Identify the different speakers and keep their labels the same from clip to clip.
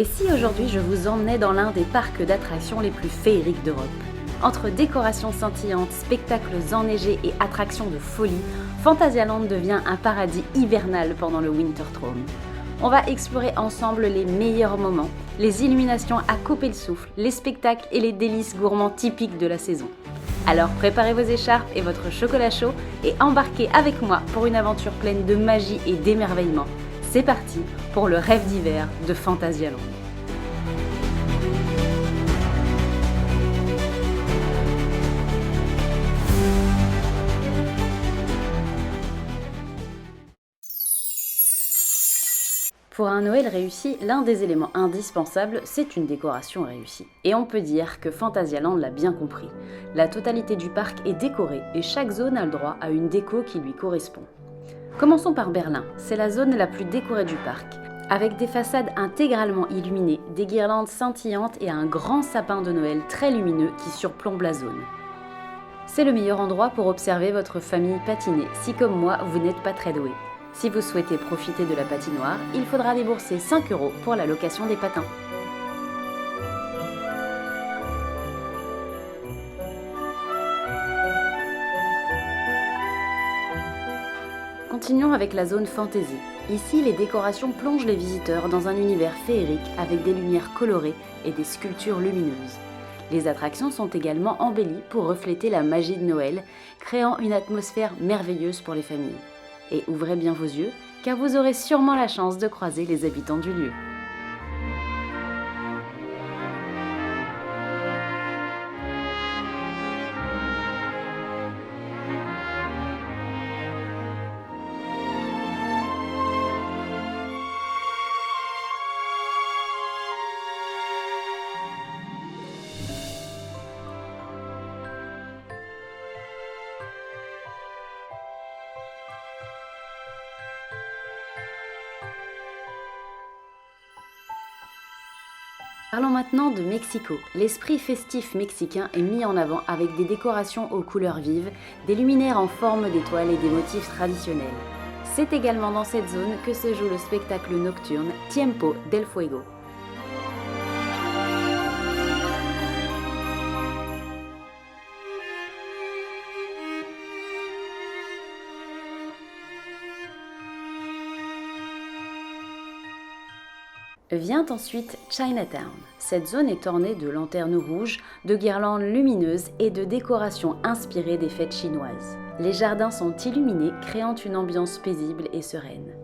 Speaker 1: Et si aujourd'hui je vous emmenais dans l'un des parcs d'attractions les plus féeriques d'Europe? Entre décorations scintillantes, spectacles enneigés et attractions de folie, Phantasialand devient un paradis hivernal pendant le Wintertraum. On va explorer ensemble les meilleurs moments, les illuminations à couper le souffle, les spectacles et les délices gourmands typiques de la saison. Alors préparez vos écharpes et votre chocolat chaud et embarquez avec moi pour une aventure pleine de magie et d'émerveillement. C'est parti pour le rêve d'hiver de Phantasialand. Pour un Noël réussi, l'un des éléments indispensables, c'est une décoration réussie. Et on peut dire que Phantasialand l'a bien compris. La totalité du parc est décorée et chaque zone a le droit à une déco qui lui correspond. Commençons par Berlin, c'est la zone la plus décorée du parc, avec des façades intégralement illuminées, des guirlandes scintillantes et un grand sapin de Noël très lumineux qui surplombe la zone. C'est le meilleur endroit pour observer votre famille patiner, si comme moi, vous n'êtes pas très doué. Si vous souhaitez profiter de la patinoire, il faudra débourser 5 € pour la location des patins. Continuons avec la zone fantasy. Ici, les décorations plongent les visiteurs dans un univers féerique avec des lumières colorées et des sculptures lumineuses. Les attractions sont également embellies pour refléter la magie de Noël, créant une atmosphère merveilleuse pour les familles. Et ouvrez bien vos yeux, car vous aurez sûrement la chance de croiser les habitants du lieu. Parlons maintenant de Mexico. L'esprit festif mexicain est mis en avant avec des décorations aux couleurs vives, des luminaires en forme d'étoiles et des motifs traditionnels. C'est également dans cette zone que se joue le spectacle nocturne Tiempo del Fuego. Vient ensuite Chinatown. Cette zone est ornée de lanternes rouges, de guirlandes lumineuses et de décorations inspirées des fêtes chinoises. Les jardins sont illuminés, créant une ambiance paisible et sereine.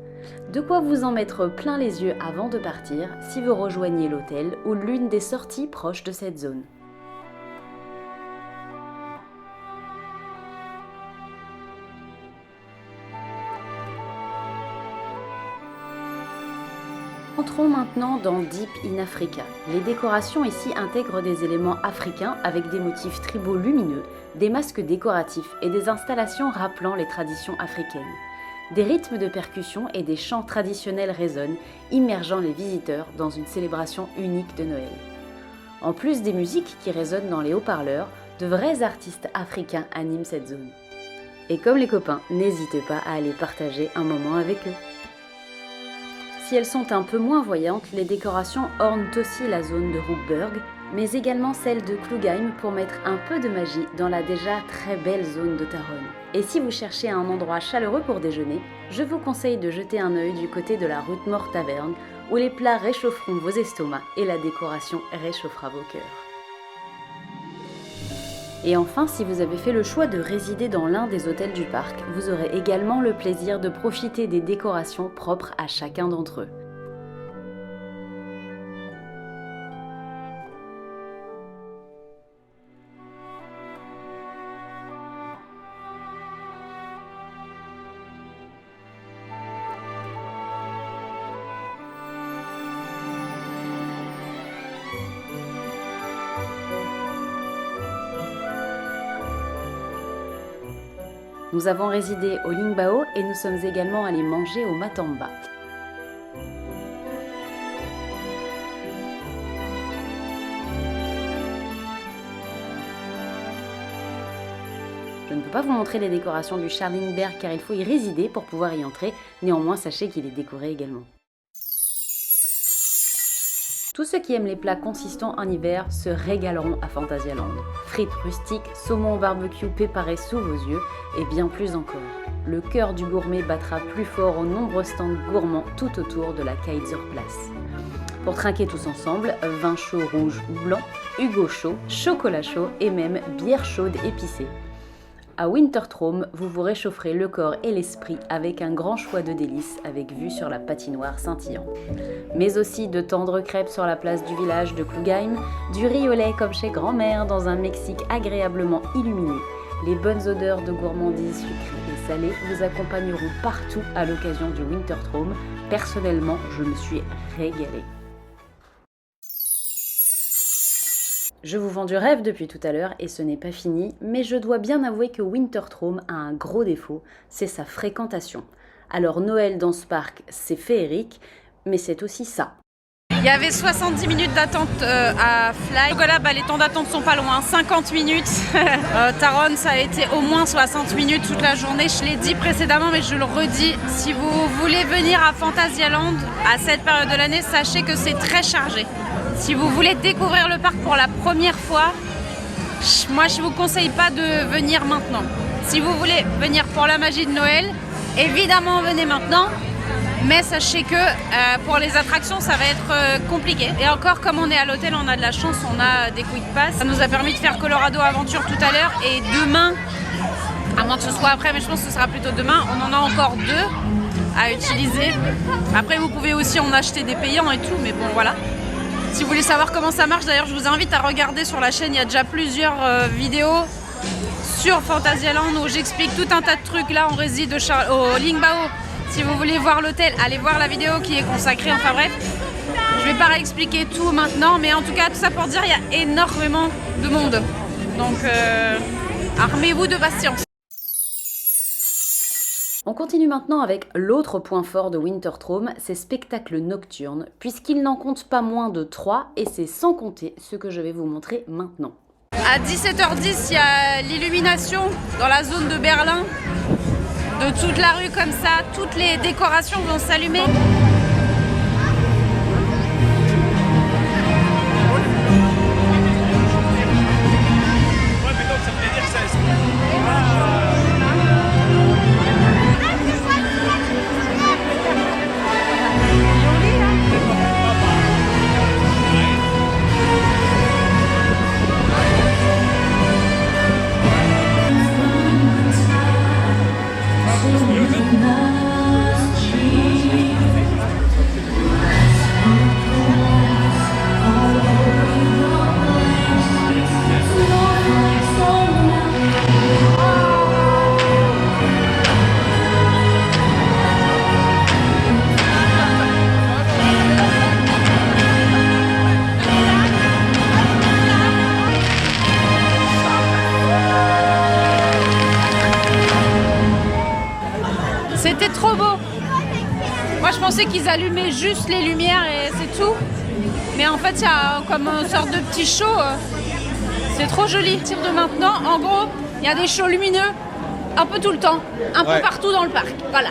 Speaker 1: De quoi vous en mettre plein les yeux avant de partir si vous rejoignez l'hôtel ou l'une des sorties proches de cette zone. Entrons maintenant dans Deep in Africa. Les décorations ici intègrent des éléments africains avec des motifs tribaux lumineux, des masques décoratifs et des installations rappelant les traditions africaines. Des rythmes de percussion et des chants traditionnels résonnent, immergeant les visiteurs dans une célébration unique de Noël. En plus des musiques qui résonnent dans les haut-parleurs, de vrais artistes africains animent cette zone. Et comme les copains, n'hésitez pas à aller partager un moment avec eux. Si elles sont un peu moins voyantes, les décorations ornent aussi la zone de Hoogburg, mais également celle de Klugheim pour mettre un peu de magie dans la déjà très belle zone de Taronne. Et si vous cherchez un endroit chaleureux pour déjeuner, je vous conseille de jeter un œil du côté de la route Mort Taverne, où les plats réchaufferont vos estomacs et la décoration réchauffera vos cœurs. Et enfin, si vous avez fait le choix de résider dans l'un des hôtels du parc, vous aurez également le plaisir de profiter des décorations propres à chacun d'entre eux. Nous avons résidé au Lingbao et nous sommes également allés manger au Matamba. Je ne peux pas vous montrer les décorations du Charlingberg car il faut y résider pour pouvoir y entrer, néanmoins sachez qu'il est décoré également. Tous ceux qui aiment les plats consistants en hiver se régaleront à Phantasialand. Frites rustiques, saumon au barbecue préparé sous vos yeux et bien plus encore. Le cœur du gourmet battra plus fort aux nombreux stands gourmands tout autour de la Kaiserplatz. Pour trinquer tous ensemble, vin chaud rouge ou blanc, Hugo chaud, chocolat chaud et même bière chaude épicée. À Wintertraum, vous vous réchaufferez le corps et l'esprit avec un grand choix de délices avec vue sur la patinoire scintillante. Mais aussi de tendres crêpes sur la place du village de Klugheim, du riz au lait comme chez grand-mère dans un Mexique agréablement illuminé. Les bonnes odeurs de gourmandises sucrées et salées vous accompagneront partout à l'occasion du Wintertraum. Personnellement, je me suis régalée. Je vous vends du rêve depuis tout à l'heure et ce n'est pas fini, mais je dois bien avouer que Wintertraum a un gros défaut, c'est sa fréquentation. Alors Noël dans ce parc, c'est féerique, mais c'est aussi ça.
Speaker 2: Il y avait 70 minutes d'attente à Fly. Donc là, les temps d'attente sont pas loin, 50 minutes. Taron, ça a été au moins 60 minutes toute la journée. Je l'ai dit précédemment, mais je le redis. Si vous voulez venir à Phantasialand à cette période de l'année, sachez que c'est très chargé. Si vous voulez découvrir le parc pour la première fois, moi je vous conseille pas de venir maintenant. Si vous voulez venir pour la magie de Noël, évidemment venez maintenant. Mais sachez que pour les attractions, ça va être compliqué. Et encore, comme on est à l'hôtel, on a de la chance, on a des quick pass. Ça nous a permis de faire Colorado Aventure tout à l'heure. Et demain, à moins que ce soit après, mais je pense que ce sera plutôt demain, on en a encore 2 à utiliser. Après, vous pouvez aussi en acheter des payants et tout, mais bon, voilà. Si vous voulez savoir comment ça marche, d'ailleurs, je vous invite à regarder sur la chaîne. Il y a déjà plusieurs vidéos sur Phantasialand où j'explique tout un tas de trucs. Là, on réside au Lingbao. Si vous voulez voir l'hôtel, allez voir la vidéo qui est consacrée. Enfin bref, je ne vais pas réexpliquer tout maintenant, mais en tout cas, tout ça pour dire il y a énormément de monde. Donc, armez-vous de patience.
Speaker 1: On continue maintenant avec l'autre point fort de Wintertraum, ses spectacles nocturnes, puisqu'il n'en compte pas moins de 3, et c'est sans compter ce que je vais vous montrer maintenant.
Speaker 2: À 17h10, il y a l'illumination dans la zone de Berlin, de toute la rue comme ça, toutes les décorations vont s'allumer. C'était trop beau. Moi je pensais qu'ils allumaient juste les lumières et c'est tout. Mais en fait il y a comme une sorte de petit show. C'est trop joli. À partir de maintenant, en gros, il y a des shows lumineux un peu tout le temps. Un peu partout dans le parc. Voilà.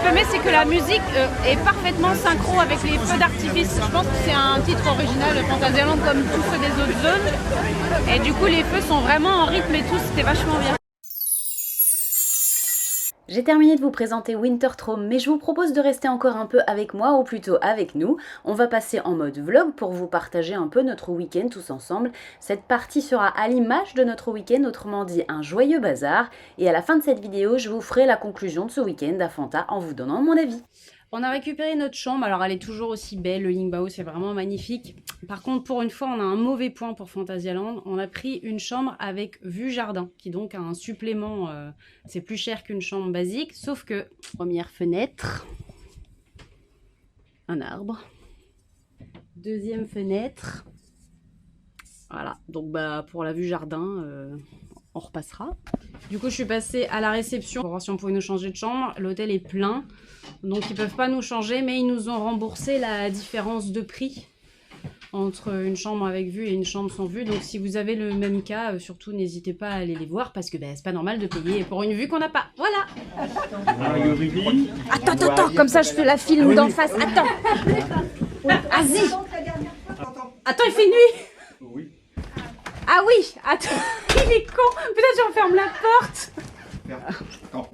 Speaker 2: aimé, c'est que la musique est parfaitement synchro avec les feux d'artifice. Je pense que c'est un titre original de Fantasyland comme tous ceux des autres zones. Et du coup, les feux sont vraiment en rythme et tout, c'était vachement bien.
Speaker 1: J'ai terminé de vous présenter Winterthome, mais je vous propose de rester encore un peu avec moi, ou plutôt avec nous. On va passer en mode vlog pour vous partager un peu notre week-end tous ensemble. Cette partie sera à l'image de notre week-end, autrement dit un joyeux bazar. Et à la fin de cette vidéo, je vous ferai la conclusion de ce week-end à Fanta en vous donnant mon avis. On a récupéré notre chambre, alors elle est toujours aussi belle, le Lingbao c'est vraiment magnifique. Par contre pour une fois on a un mauvais point pour Fantasyland, on a pris une chambre avec vue jardin, qui donc a un supplément, c'est plus cher qu'une chambre basique, sauf que, première fenêtre, un arbre, deuxième fenêtre, voilà, donc bah pour la vue jardin, on repassera. Du coup je suis passée à la réception pour voir si on pouvait nous changer de chambre, l'hôtel est plein. Donc ils peuvent pas nous changer, mais ils nous ont remboursé la différence de prix entre une chambre avec vue et une chambre sans vue. Donc si vous avez le même cas, surtout n'hésitez pas à aller les voir parce que c'est pas normal de payer pour une vue qu'on n'a pas. Voilà. Attends, comme ça je fais la film d'en face. Attends. Vas-y. Attends, il fait nuit.
Speaker 3: Oui.
Speaker 2: Ah oui, attends, il est con. Peut-être je referme la porte.
Speaker 3: Attends.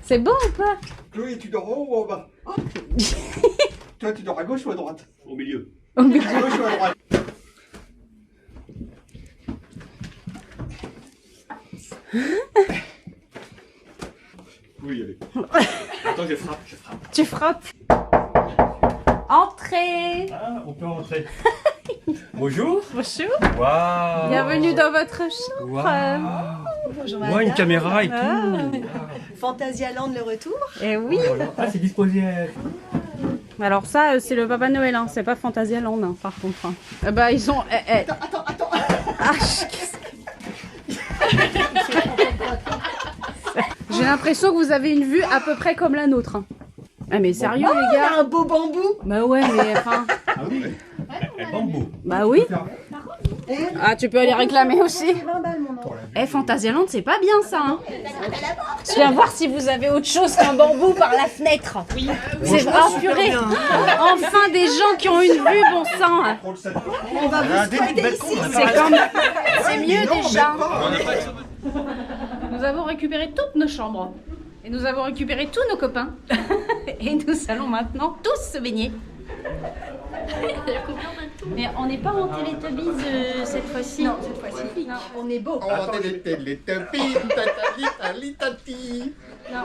Speaker 2: C'est bon ou pas?
Speaker 3: Chloé, tu dors en haut ou en bas? Toi, tu dors à gauche ou à droite?
Speaker 4: Au milieu.
Speaker 2: Au milieu.
Speaker 3: À gauche ou à droite?
Speaker 4: Oui, allez. Attends, je frappe.
Speaker 2: Tu frappes. Entrez.
Speaker 4: Ah, on peut rentrer. Bonjour.
Speaker 2: Bonjour.
Speaker 4: Waouh.
Speaker 2: Bienvenue dans votre chambre.
Speaker 5: Bonjour
Speaker 4: Wow, une caméra et tout.
Speaker 5: Fantasyland le retour.
Speaker 2: Et oui.
Speaker 4: Ah, c'est disposé à...
Speaker 2: Alors ça, c'est le Papa Noël, hein. C'est pas Fantasyland, hein, par contre. Hein. Bah ils ont...
Speaker 5: Attends.
Speaker 2: Ah, j'ai l'impression que vous avez une vue à peu près comme la nôtre. Hein. Ah mais sérieux les gars.
Speaker 5: Un beau bambou.
Speaker 2: Bah ouais mais enfin...
Speaker 4: Ah oui. Un bambou.
Speaker 2: Bah oui. Ah tu peux aller réclamer aussi.
Speaker 5: 20 balles mon enfant.
Speaker 2: Eh Fantasyland c'est pas bien ça hein. Je viens voir si vous avez autre chose qu'un bambou par la fenêtre. Oui. C'est vrai purée. Enfin des gens qui ont une vue bon sang. Hein.
Speaker 5: On va vous squatter ici.
Speaker 2: C'est comme... C'est mieux déjà. Nous avons récupéré toutes nos chambres. Et nous avons récupéré tous nos copains. Et nous allons maintenant tous se baigner. Mais on n'est pas en Teletubbies cette fois-ci.
Speaker 5: Non, cette fois-ci. Non, on est beau.
Speaker 2: Non,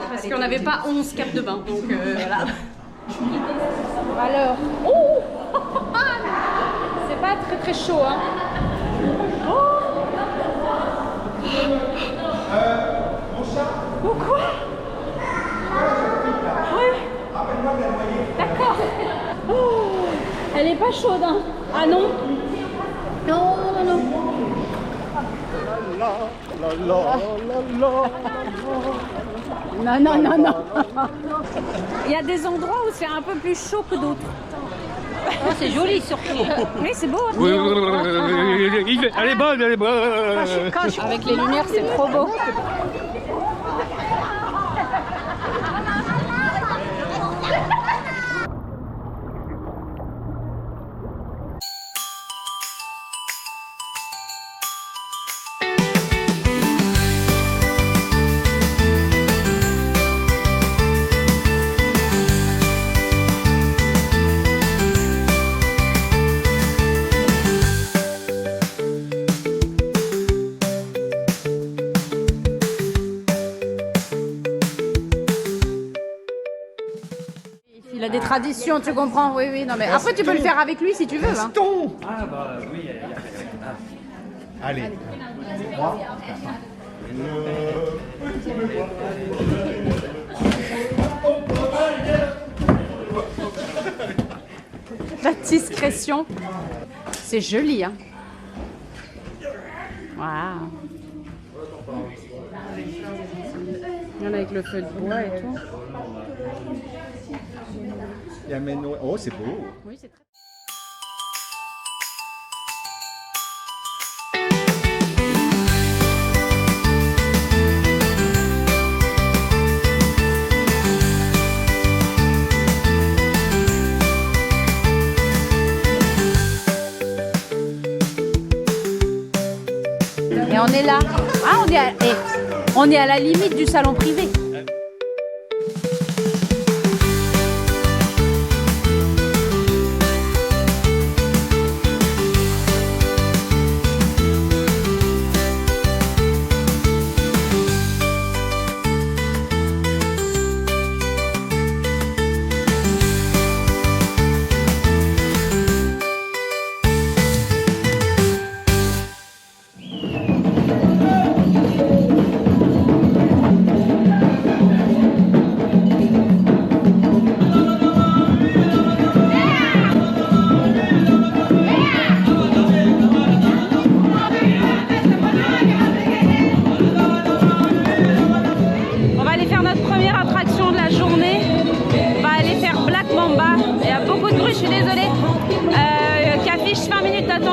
Speaker 2: parce qu'on n'avait pas 11 capes de bain. Donc voilà. Alors. Oh c'est pas très très chaud. Hein. Oh quoi? Ouais. D'accord. Oh, elle est pas chaude, hein? Ah non? Non. Non. Il y a des endroits où c'est un peu plus chaud que d'autres. Oh, c'est joli surtout. Oui, c'est beau.
Speaker 4: Oui, elle est bonne, elle est bonne.
Speaker 2: Avec les lumières, c'est trop beau. Il a des traditions, tu comprends? Oui, non mais après tu peux le faire avec lui si tu veux. Hein.
Speaker 4: Ah bah oui.
Speaker 3: Allez.
Speaker 2: La discrétion. C'est joli, hein. Waouh. Il y en a avec le feu de bois et tout.
Speaker 3: Oh, c'est beau.
Speaker 2: Oui, c'est très... On est à la limite du salon privé.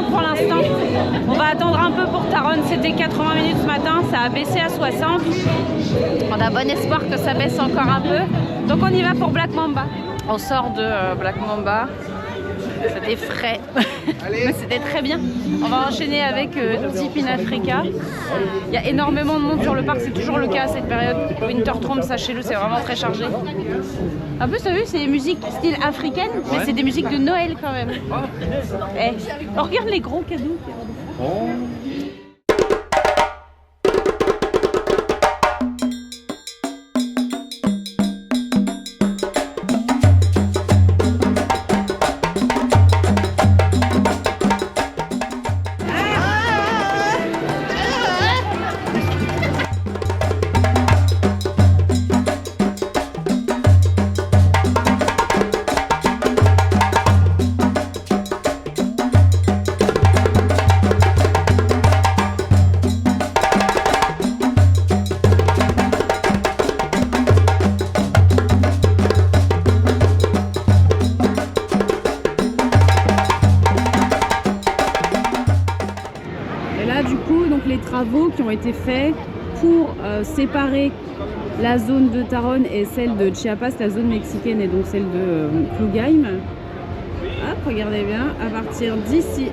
Speaker 2: Pour l'instant, on va attendre un peu pour Taron. C'était 80 minutes ce matin, ça a baissé à 60. On a bon espoir que ça baisse encore un peu. Donc on y va pour Black Mamba. On sort de Black Mamba. C'était frais, mais c'était très bien. On va enchaîner avec Deep in Africa. Il y a énormément de monde sur le parc, c'est toujours le cas à cette période. Wintertrump, sachez-le, c'est vraiment très chargé. En plus, t'as vu, c'est des musiques style africaine, mais c'est des musiques de Noël quand même. Eh, oh, regarde les gros cadeaux. Travaux qui ont été faits pour séparer la zone de Taron et celle de Chiapas, la zone mexicaine et donc celle de Klugaim. Hop, regardez bien, à partir d'ici,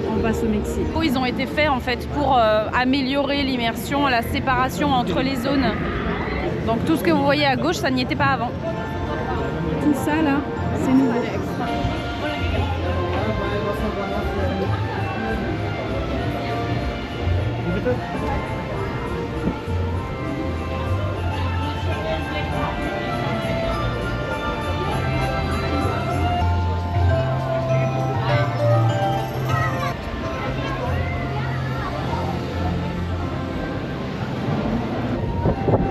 Speaker 2: on passe au Mexique. Ils ont été faits en fait pour améliorer l'immersion, la séparation entre les zones. Donc tout ce que vous voyez à gauche, ça n'y était pas avant. Tout ça là, c'est nouveau.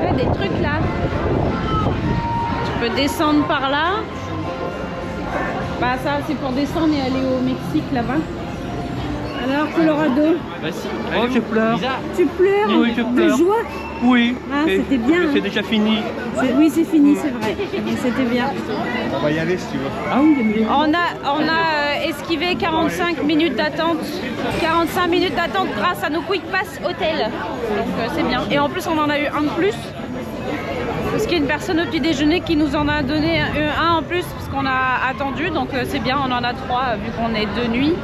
Speaker 2: Ouais, des trucs là. Tu peux descendre par là. Bah ça c'est pour descendre et aller au Mexique là-bas. Alors Colorado.
Speaker 4: Bah si. Oh, je pleure.
Speaker 2: Tu pleures?
Speaker 4: Oui, je pleure.
Speaker 2: De joie?
Speaker 4: Oui.
Speaker 2: Ah, c'était bien.
Speaker 4: C'est déjà fini.
Speaker 2: Oui, c'est fini, c'est vrai. Mais c'était bien.
Speaker 3: On va y aller si tu veux.
Speaker 4: Ah oui,
Speaker 2: On a esquivé 45 minutes d'attente. 45 minutes d'attente grâce à nos Quick Pass hôtel. Donc c'est bien. Et en plus, on en a eu un de plus. Parce qu'il y a une personne au petit déjeuner qui nous en a donné un en plus parce qu'on a attendu. Donc c'est bien, on en a 3 vu qu'on est 2 nuits.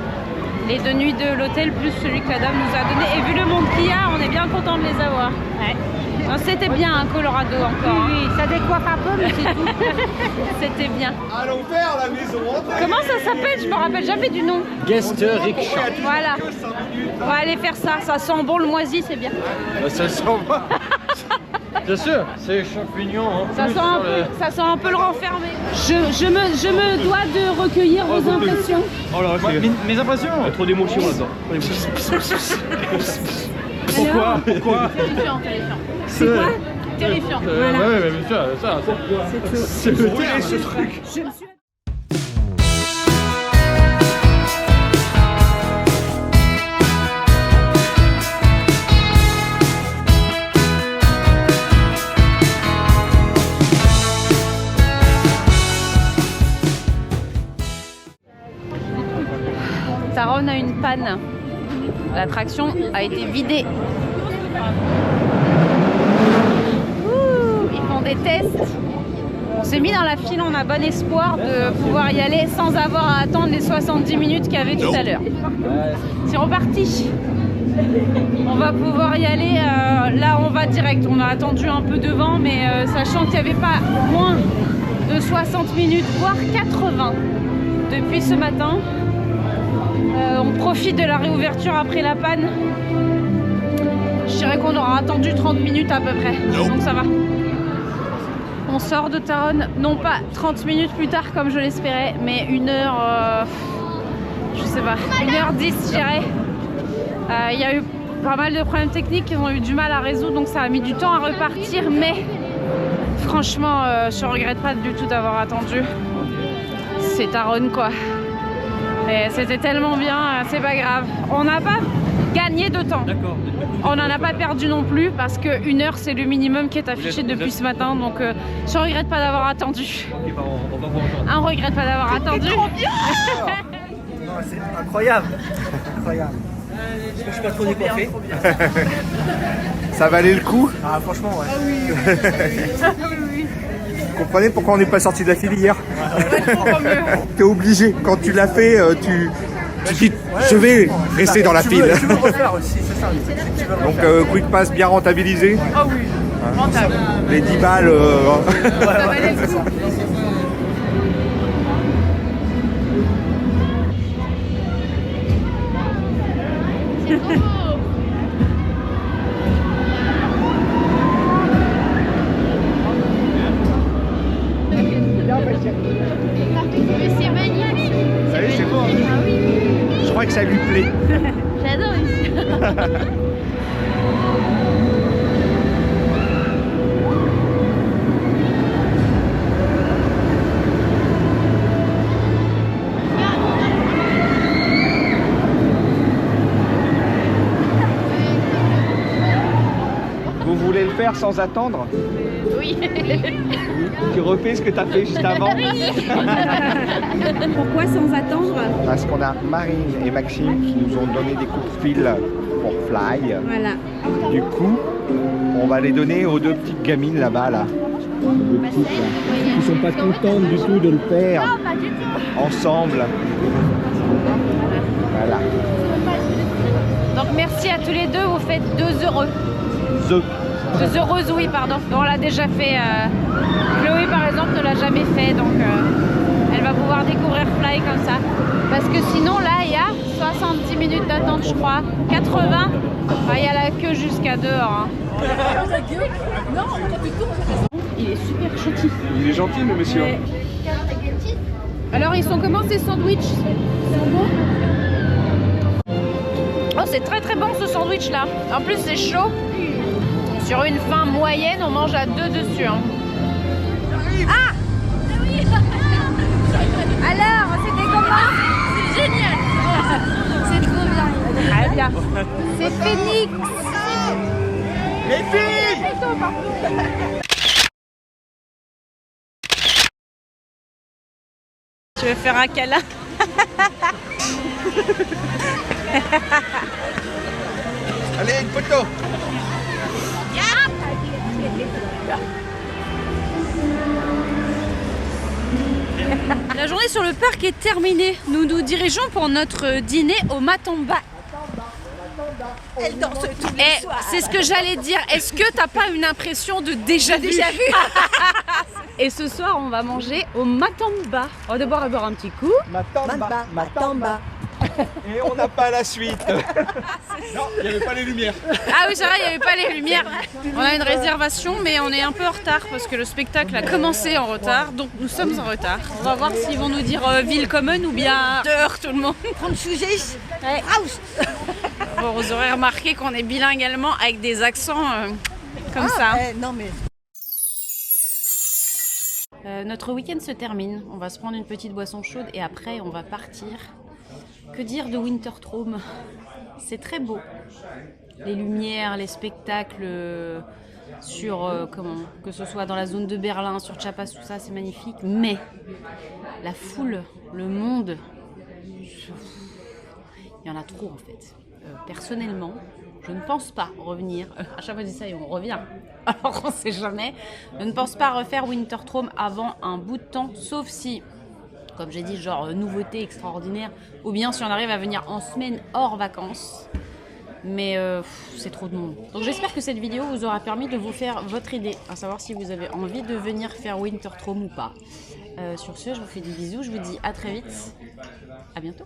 Speaker 2: Les 2 nuits de l'hôtel plus celui que la dame nous a donné. Et vu le monde qu'il y a, on est bien content de les avoir. Ouais. C'était bien un Colorado encore. Oui, ça décoiffe un peu, mais c'est tout. C'était bien.
Speaker 3: Allons faire la maison.
Speaker 2: Comment ça s'appelle? Je me rappelle jamais du nom.
Speaker 4: Guest Rickshaw.
Speaker 2: Voilà. On va aller faire ça. Ça sent bon le moisi, c'est bien.
Speaker 4: Ça sent pas. Bien sûr, c'est champignons.
Speaker 2: Ça sent un peu le renfermé. Je me dois de recueillir vos impressions.
Speaker 4: Oh là, mes impressions. Il y a trop d'émotions là-dedans. Pourquoi
Speaker 2: Terrifiant. C'est quoi? Terrifiant. Voilà.
Speaker 4: Ouais, mais bien sûr, ça. C'est le terme, ce truc.
Speaker 2: Je me suis... Taron a une panne. L'attraction a été vidée. Ouh, ils font des tests. On s'est mis dans la file, on a bon espoir de pouvoir y aller sans avoir à attendre les 70 minutes qu'il y avait tout à l'heure. C'est reparti. On va pouvoir y aller. Là, on va direct. On a attendu un peu devant, mais sachant qu'il n'y avait pas moins de 60 minutes, voire 80 depuis ce matin. On profite de la réouverture après la panne. Je dirais qu'on aura attendu 30 minutes à peu près. Donc ça va. On sort de Taronne, non pas 30 minutes plus tard comme je l'espérais, mais 1h, je sais pas, 1h10 je dirais. Il y a eu pas mal de problèmes techniques, ils ont eu du mal à résoudre, donc ça a mis du temps à repartir, mais franchement, je regrette pas du tout d'avoir attendu. C'est Taronne quoi. Et c'était tellement bien, c'est pas grave. On n'a pas gagné de temps. On n'en a pas perdu non plus parce que 1 heure c'est le minimum qui est affiché depuis ce matin, donc je regrette pas d'avoir attendu. On regrette pas d'avoir attendu.
Speaker 6: C'est incroyable. Incroyable. Je suis pas trop décoiffé.
Speaker 7: Ça valait le coup?
Speaker 6: Ah franchement ouais.
Speaker 7: Vous comprenez pourquoi on n'est pas sorti de la file hier? T'es obligé, quand tu l'as fait, tu dis je vais rester dans la file.
Speaker 6: Tu veux refaire aussi, c'est ça.
Speaker 7: Donc Quick Pass bien rentabilisé.
Speaker 2: Oh oui, rentable.
Speaker 7: Les 10 balles.
Speaker 2: Ça valait le coup.
Speaker 8: C'est magnifique.
Speaker 7: Ça y est, c'est bon.
Speaker 8: Ah oui.
Speaker 7: Je crois que ça lui plaît.
Speaker 8: J'adore ici.
Speaker 7: Vous voulez le faire sans attendre?
Speaker 8: Oui.
Speaker 7: Tu refais ce que tu as fait juste avant?
Speaker 2: Pourquoi sans attendre?
Speaker 7: Parce qu'on a Marine et Maxime qui nous ont donné des coups de fil pour Fly.
Speaker 2: Voilà.
Speaker 7: Du coup, on va les donner aux 2 petites gamines là-bas, là. Deux petites, là. Qui sont pas contentes du tout de le faire ensemble. Voilà.
Speaker 2: Donc merci à tous les deux, vous faites 2 heureux. 2 heureuses, oui, pardon. On l'a déjà fait. Chloé, par exemple, ne l'a jamais fait, donc elle va pouvoir découvrir Fly comme ça. Parce que sinon, là, il y a 70 minutes d'attente, je crois. 80. Il y a la queue jusqu'à dehors. Hein. Il est super gentil.
Speaker 7: Il est gentil, le monsieur.
Speaker 2: Ouais. Alors, ils sont comment ces sandwichs? Ils sont bons? Oh, c'est très très bon ce sandwich là. En plus, c'est chaud. Sur une faim moyenne, on mange à 2 dessus. Hein. Ah! Alors, c'était comment?
Speaker 8: C'est génial. C'est trop bien.
Speaker 2: Très bien. C'est Phoenix.
Speaker 7: Les filles!
Speaker 2: Tu veux faire un câlin?
Speaker 7: Allez, une photo!
Speaker 2: La journée sur le parc est terminée. Nous nous dirigeons pour notre dîner au Matamba.
Speaker 5: Elle danse tous les
Speaker 2: Et
Speaker 5: soirs.
Speaker 2: c'est ce que j'allais dire. Est-ce que t'as pas une impression de déjà vu? Et ce soir, on va manger au Matamba. On va d'abord boire un petit coup.
Speaker 6: Matamba, Matamba.
Speaker 7: Et on n'a pas la suite. Non, il n'y avait pas les lumières.
Speaker 2: Ah oui, c'est vrai, il n'y avait pas les lumières. On a une réservation, mais on est un peu en retard parce que le spectacle a commencé en retard. Donc nous sommes en retard. On va voir s'ils vont nous dire ville commune ou bien dehors tout le monde. Ouais. Bon, vous aurez remarqué qu'on est bilingue allemand avec des accents comme ça.
Speaker 5: Non mais.
Speaker 1: Notre week-end se termine. On va se prendre une petite boisson chaude et après on va partir. Que dire de Wintertraum? C'est très beau. Les lumières, les spectacles sur que ce soit dans la zone de Berlin, sur Chiapas, tout ça, c'est magnifique. Mais la foule, le monde, il y en a trop en fait. Personnellement, je ne pense pas revenir. À chaque fois je dis ça et on revient. Alors on ne sait jamais. Je ne pense pas refaire Wintertraum avant un bout de temps, sauf si, comme j'ai dit, genre nouveauté extraordinaire, ou bien si on arrive à venir en semaine hors vacances. mais c'est trop de monde. Donc j'espère que cette vidéo vous aura permis de vous faire votre idée, à savoir si vous avez envie de venir faire Winterthur ou pas. Sur ce, je vous fais des bisous, je vous dis à très vite, à bientôt.